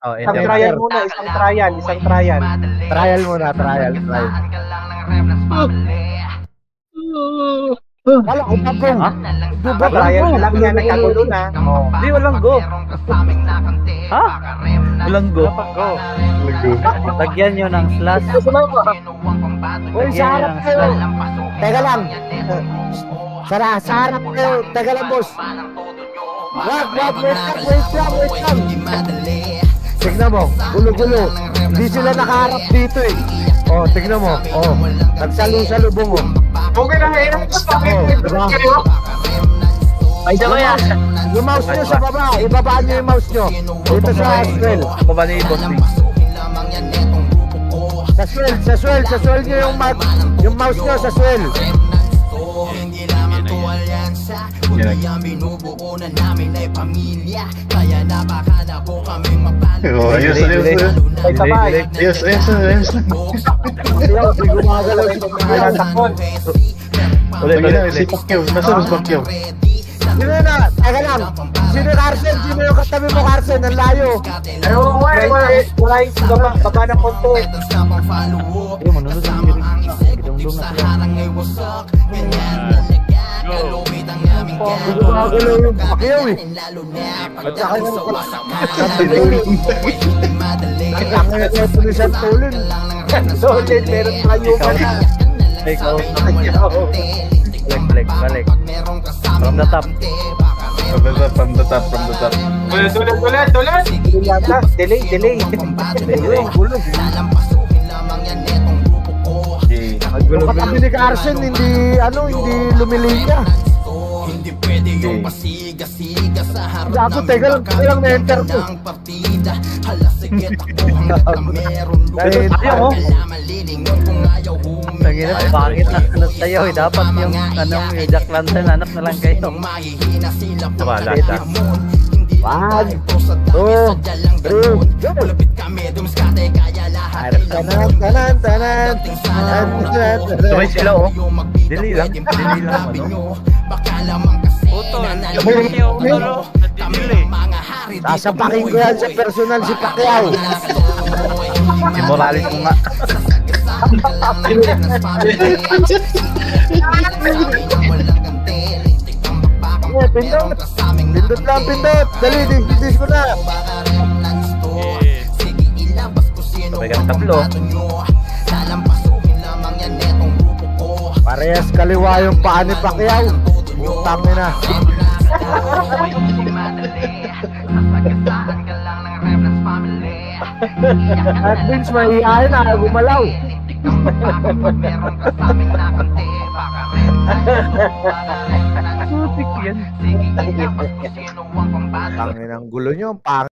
Oh, Isang trial muna, isang trial. Trial muna, trial. Wala ko pa go. Trial ka lang yan, nagkagulo na. Di, walang go. Ha? Walang go. Lagyan nyo ng slash. Uy, sa harap kayo. Teka lang. Sa harap kayo. Teka lang, boss. Wag, wait lang. Tignan mo, gulo-gulo. Hindi sila nakaharap dito eh. Oh, tignan mo. Oh, nagsalo-salubong mo. Okay na, hirap ko sa akin. Diba? Ay, dama yan. Yung mouse nyo sa baba. Ibabaan nyo yung mouse nyo. Dito sa swell. Baba ni Boss B. Sa swell nyo yung mouse nyo sa swell. Ayos. Ulit. Si Pacquiao. Nasaan si Pacquiao? Sino na? Teka lang. Sino Carson? Sino yung katabi mo, Carson? Ang layo. Wala yung baba ng konti. Ayun, manunod ang hirong na sila. Gumagalaw yung Pacquiao eh. At saka yung tulisan tulin. Solid, meron tayo pa na. Take out. Balik. From the top. From the top. Delay. Yung katabi ni Carson, hindi lumilinya. Gago, teka lang na-enter ko. Ayaw mo. Tangina, bakit nasunod tayo eh? Dapat yung yung Jack Lantern, hanap na lang kayo. Wala siya. 1, 2, 3, go! Tanan. Sabay sila oh. Dili lang Sasapakin ko yan sa personal si Pacquiao. Si Morales ko nga. Pindot. Dali, dis ko na. Sabay ka ng tablo. Parehas kaliwa yung paa ni Pacquiao. Utang na. At Vince, mahihayin na gumalaw. Putik yan. Tangin ang gulo nyo,